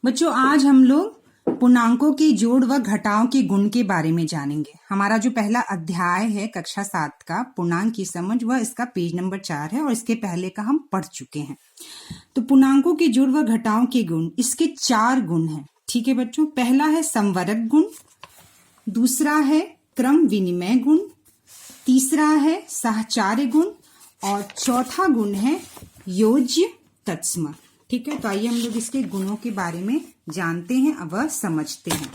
बच्चों आज हम लोग पूर्णांकों के जोड़ व घटाव के गुण के बारे में जानेंगे। हमारा जो पहला अध्याय है कक्षा 7 का पूर्णांक की समझ वह इसका पेज नंबर 4 है और इसके पहले का हम पढ़ चुके हैं। तो पूर्णांकों के जोड़ व घटाव के गुण, इसके 4 गुण हैं। ठीक है बच्चों, पहला है संवरक गुण, दूसरा है क्रम विनिमय गुण, तीसरा है साहचर्य गुण और चौथा गुण है योज्य तत्सम। ठीक है, तो आइए हम लोग इसके गुणों के बारे में जानते हैं व समझते हैं।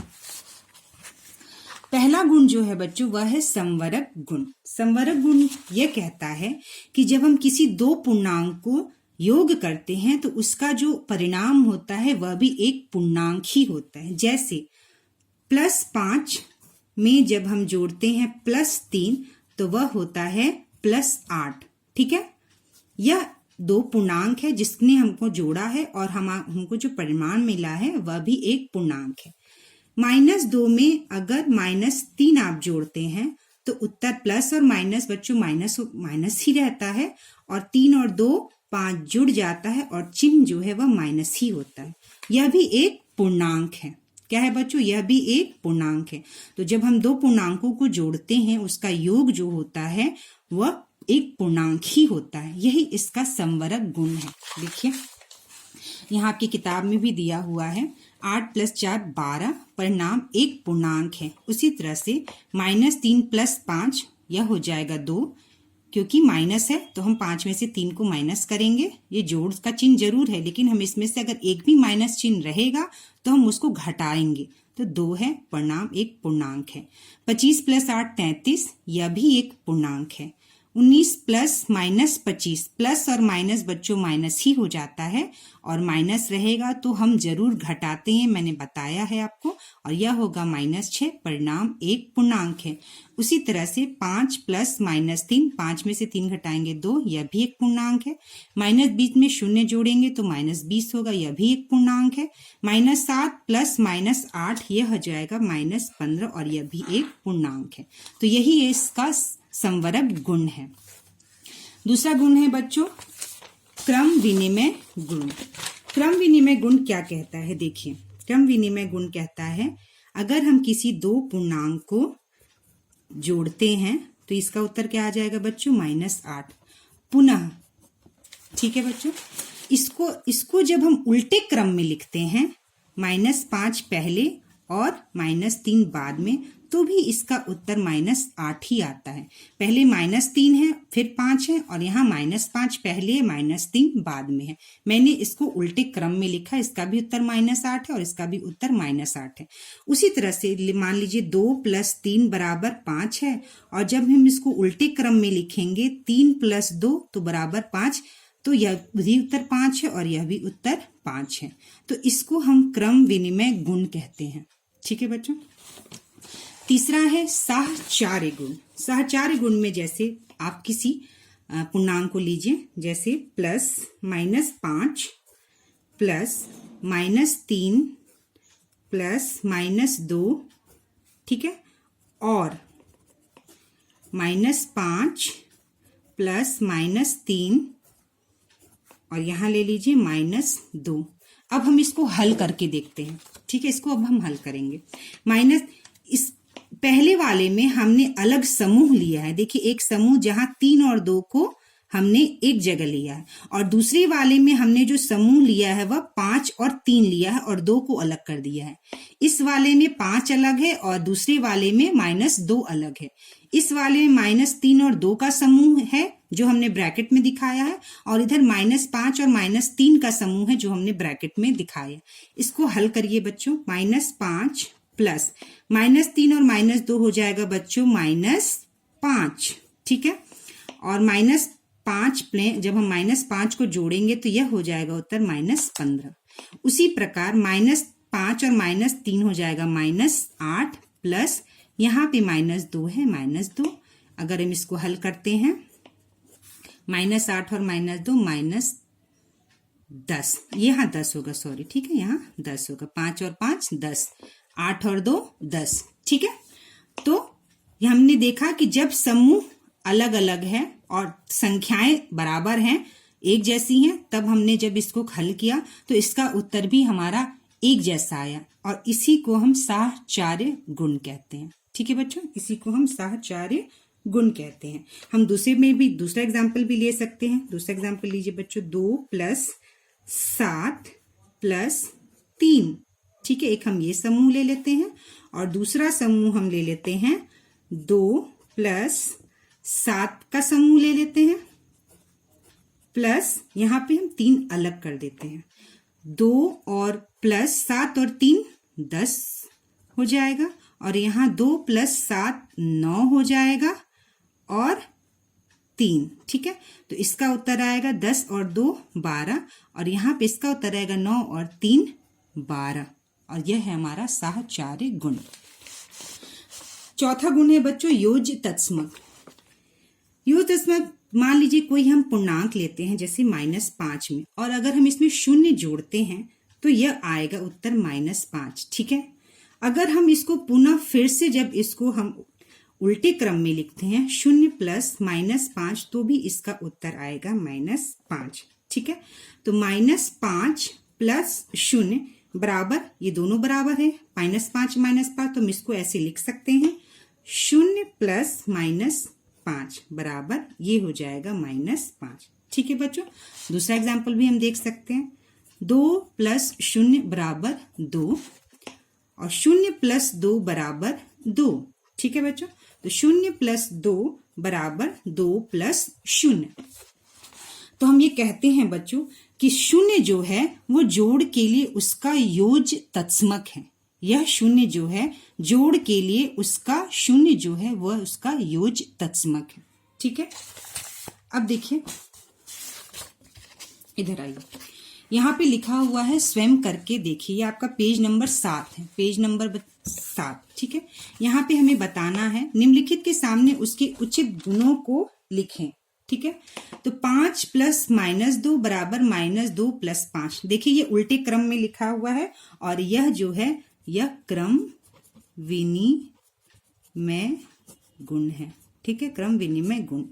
पहला गुण जो है बच्चों वह है संवरक गुण। संवरक गुण यह कहता है कि जब हम किसी दो पूर्णांक को योग करते हैं तो उसका जो परिणाम होता है वह भी एक पूर्णांक ही होता है। जैसे +5 में जब हम जोड़ते हैं +3 तो वह होता है +8। ठीक है, यह दो पूर्णांक है जिसने हमको जोड़ा है और हमको जो परिमाण मिला है वह भी एक पूर्णांक है। -2 में अगर -3 आप जोड़ते हैं तो उत्तर प्लस और माइनस बच्चों माइनस ही रहता है और 3 और 2 5 जुड़ जाता है और चिन्ह जो है वह माइनस ही होता है। यह भी एक पूर्णांक है। क्या है बच्चों? यह भी एक पूर्णांक है। तो जब हम दो पूर्णांकों को जोड़ते हैं उसका योग जो होता है वह एक पूर्णांक ही होता है। यही इसका संवरक गुण है। देखिए यहाँ आपकी किताब में भी दिया हुआ है 8 + 4 12 परिणाम एक पूर्णांक है। उसी तरह से -3 + 5 यह हो जाएगा 2, क्योंकि माइनस है तो हम 5 में से 3 को माइनस करेंगे। ये जोड़ का चिन्ह जरूर है लेकिन हम इसमें से अगर एक भी माइनस चिन्ह रहेगा तो हम उसको घटाएंगे। तो 2 है, परिणाम एक पूर्णांक है। 25 + 8 33 यह भी एक पूर्णांक है। 19 + -25 प्लस और माइनस बच्चों माइनस ही हो जाता है और माइनस रहेगा तो हम जरूर घटाते हैं, मैंने बताया है आपको, और यह होगा -6, परिणाम एक पूर्णांक है। उसी तरह से 5 + -3 5 में से 3 घटाएंगे 2, यह भी एक पूर्णांक है। -20 में 0 जोड़ेंगे तो -20 होगा, यह भी एक पूर्णांक है। -7 + -8 यह हो जाएगा -15 और यह भी एक पूर्णांक है। तो यही इसका संवरक गुण है। दूसरा गुण है बच्चों क्रम विनिमय गुण। क्रम विनिमय गुण क्या कहता है? देखिए, क्रम विनिमय गुण कहता है अगर हम किसी दो पूर्णांक को जोड़ते हैं तो इसका उत्तर क्या आ जाएगा बच्चों? -8। पुनः ठीक है बच्चों, इसको जब हम उल्टे क्रम में लिखते हैं -5 पहले और -3 बाद में तो भी इसका उत्तर -8 ही आता है। पहले -3 है फिर 5 है और यहाँ -5 पहले है -3 बाद में है। मैंने इसको उल्टे क्रम में लिखा, इसका भी उत्तर -8 है और इसका भी उत्तर -8 है। उसी तरह से मान लीजिए 2 + 3 = 5 है और जब हम इसको उल्टे क्रम में लिखेंगे 3 + 2 तो बराबर 5, तो यह भी उत्तर 5 है और यह भी उत्तर 5 है। तो इसको हम क्रम विनिमय गुण कहते हैं। ठीक है बच्चों। तीसरा है साहचर्य गुण। साहचर्य गुण में जैसे आप किसी पूर्णांक को लीजिए, जैसे +-5 +-3 +-2, ठीक है, और -5 +-3 और यहां ले लीजिए -2। अब हम इसको हल करके देखते हैं। ठीक है, इसको अब हम हल करेंगे। इस पहले वाले में हमने अलग समूह लिया है। देखिए, एक समूह जहां 3 और 2 को हमने एक जगह लिया है और दूसरे वाले में हमने जो समूह लिया है वह 5 और 3 लिया है और 2 को अलग कर दिया है। इस वाले में 5 अलग है और दूसरे वाले में -2 अलग है। इस वाले में -3 और 2 का समूह है जो हमने ब्रैकेट में दिखाया है और इधर -5 और -3 का समूह है जो हमने ब्रैकेट में दिखाया है। इसको हल करिए बच्चों। -5 प्लस -3 और -2 हो जाएगा बच्चों -5। ठीक है, और -5 जब हम -5 को जोड़ेंगे तो यह हो जाएगा उत्तर -15। उसी प्रकार -5 और -3 हो जाएगा -8 प्लस यहाँ पे -2 है -2। अगर हम इसको हल करते हैं -8 और -2 -10, यहाँ 10 होगा, सॉरी, ठीक है, यहाँ 10 होगा। 5 और 5 10, 8 और 2 10। ठीक है, तो हमने देखा कि जब समूह अलग अलग है और संख्याएं बराबर हैं, एक जैसी हैं, तब हमने जब इसको हल किया तो इसका उत्तर भी हमारा एक जैसा आया और इसी को हम साहचर्य गुण कहते हैं। ठीक है बच्चों, इसी को हम साहचर्य गुण कहते हैं। हम दूसरा एग्जाम्पल भी ले सकते हैं। दूसरा एग्जाम्पल लीजिए बच्चों, 2 + 7 + 3। ठीक है, एक हम ये समूह ले लेते हैं और दूसरा समूह हम ले लेते हैं 2 + 7 का समूह ले लेते हैं, प्लस यहाँ पे हम 3 अलग कर देते हैं। 2 और प्लस 7 और 3 10 हो जाएगा और यहाँ 2 + 7 9 हो जाएगा और 3। ठीक है, तो इसका उत्तर आएगा 10 और 2 12 और यहाँ पे इसका उत्तर आएगा 9 और 3 12 और यह है हमारा साहचर्य गुण। चौथा गुण है बच्चों योज्य तत्समक। योज्य तत्समक, मान लीजिए कोई हम पूर्णांक लेते हैं जैसे -5 में, और अगर हम इसमें शून्य जोड़ते हैं तो यह आएगा उत्तर -5। ठीक है, अगर हम इसको पुनः फिर से जब इसको हम उल्टे क्रम में लिखते हैं 0 + -5 तो भी इसका उत्तर आएगा -5। ठीक है, तो -5 + 0 बराबर, ये दोनों बराबर है, -5 -5, तो हम इसको ऐसे लिख सकते हैं 0 + -5 बराबर, ये हो जाएगा -5। ठीक है बच्चों, दूसरा एग्जाम्पल भी हम देख सकते हैं, 2 + 0 बराबर 2 और 0 + 2 बराबर 2। ठीक है बच्चों, तो 0 + 2 बराबर 2 + 0। तो हम ये कहते हैं बच्चों कि शून्य जो है वो जोड़ के लिए उसका योज्य तत्समक है। यह शून्य जो है जोड़ के लिए उसका शून्य जो है वह उसका योज्य तत्समक है। ठीक है, अब देखिए इधर आइए, यहाँ पे लिखा हुआ है स्वयं करके देखिए, ये आपका पेज नंबर 7 है, पेज नंबर 7। ठीक है, यहाँ पे हमें बताना है निम्नलिखित के सामने उसके उचित गुणों को लिखें। ठीक है, तो 5 + -2 बराबर -2 + 5। देखिए ये उल्टे क्रम में लिखा हुआ है और यह जो है यह क्रम विनिमय गुण है। ठीक है, क्रम विनिमय गुण।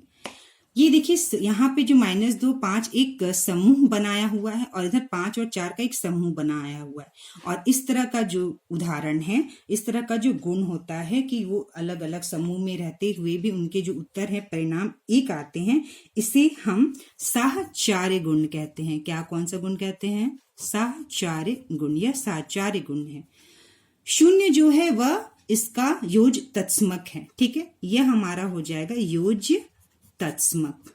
ये देखिए यहाँ पे जो -2 5 एक समूह बनाया हुआ है और इधर 5 और 4 का एक समूह बनाया हुआ है, और इस तरह का जो उदाहरण है, इस तरह का जो गुण होता है कि वो अलग अलग समूह में रहते हुए भी उनके जो उत्तर है परिणाम एक आते हैं, इसे हम साहचर्य गुण कहते हैं। क्या, कौन सा गुण कहते हैं? साहचर्य गुण। यह साहचर्य गुण है। शून्य जो है वह इसका योज्य तत्समक है। ठीक है, यह हमारा हो जाएगा योज्य तत्समक।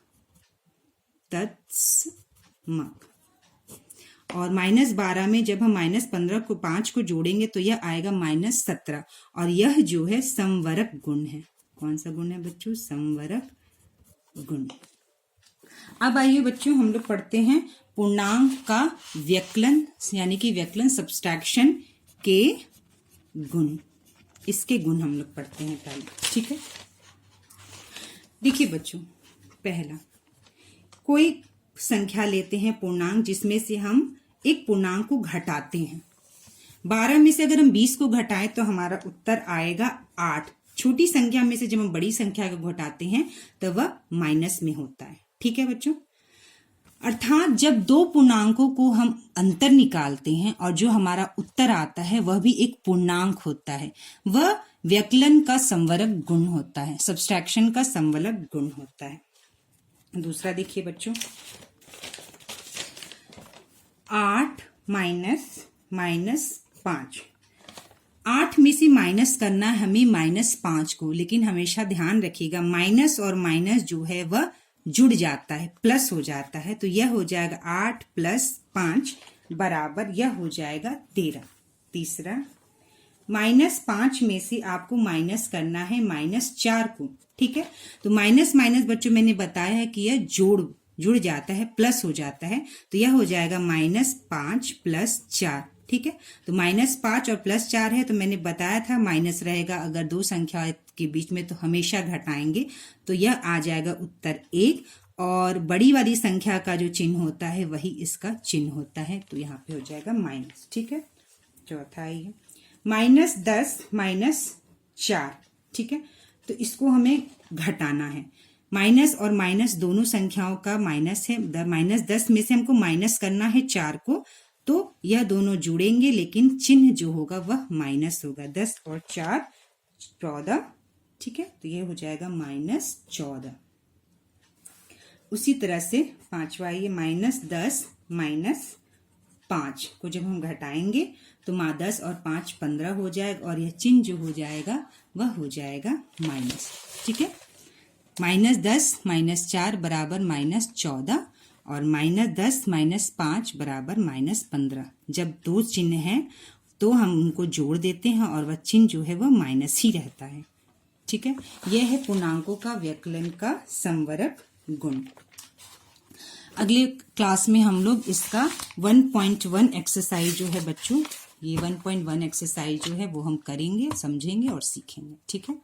और -12 में जब हम -15 को 5 को जोड़ेंगे तो यह आएगा -17 और यह जो है संवरक गुण है। कौन सा गुण है बच्चों? संवरक गुण। अब आइए बच्चों हम लोग पढ़ते हैं पूर्णांक का व्यकलन, यानी कि व्यकलन सब्सट्रैक्शन के गुण। इसके गुण हम लोग पढ़ते हैं पहले। ठीक है, देखिए बच्चों, पहला कोई संख्या लेते हैं पूर्णांक जिसमें से हम एक पूर्णांक को घटाते हैं। 12 में से अगर हम 20 को घटाएं तो हमारा उत्तर आएगा 8। छोटी संख्या में से जब हम बड़ी संख्या को घटाते हैं तो वह माइनस में होता है। ठीक है बच्चों, अर्थात जब दो पूर्णांकों को हम अंतर निकालते हैं और जो हमारा उत्तर आता है वह भी एक पूर्णांक होता है, वह व्यकलन का संवरक गुण होता है, सब्सट्रैक्शन का संवरक गुण होता है। दूसरा देखिए बच्चों, 8 - 5। 8 में से माइनस करना है हमें -5 को, लेकिन हमेशा ध्यान रखिएगा माइनस और माइनस जो है वह जुड़ जाता है, प्लस हो जाता है, तो यह हो जाएगा 8 + 5 बराबर यह हो जाएगा 13। तीसरा, -5 में से आपको माइनस करना है -4 को। ठीक है, तो माइनस माइनस बच्चों मैंने बताया है कि यह जुड़ जाता है, प्लस हो जाता है, तो यह हो जाएगा -5 + 4। ठीक है, तो -5 और +4 है, तो मैंने बताया था माइनस रहेगा अगर दो संख्या के बीच में तो हमेशा घटाएंगे, तो यह आ जाएगा उत्तर 1। और बड़ी वाली संख्या का जो चिन्ह होता है वही इसका चिन्ह होता है, तो यहाँ पे हो जाएगा माइनस। ठीक है, चौथा है -10 - 4। ठीक है, तो इसको हमें घटाना है। माइनस और माइनस दोनों संख्याओं का माइनस है, -10 में से हमको माइनस करना है 4 को, तो यह दोनों जुड़ेंगे, लेकिन चिन्ह जो होगा वह माइनस होगा। 10 और 4 14, ठीक है, तो ये हो जाएगा -14। उसी तरह से पांचवा ये -10 -5 को जब हम घटाएंगे तो 10 और 5 15 हो जाएगा, और यह चिन्ह जो हो जाएगा वह हो जाएगा माइनस, ठीक है। -10 -4 बराबर -14, और -10 -5 बराबर -15। जब दो चिन्ह हैं तो हम उनको जोड़ देते हैं और वह चिन्ह जो है वह माइनस ही रहता है, ठीक है। यह है पूर्णांकों का व्यवकलन का संवरक गुण। अगले क्लास में हम लोग इसका 1.1 एक्सरसाइज जो है बच्चों, ये 1.1 एक्सरसाइज जो है वो हम करेंगे, समझेंगे और सीखेंगे, ठीक है।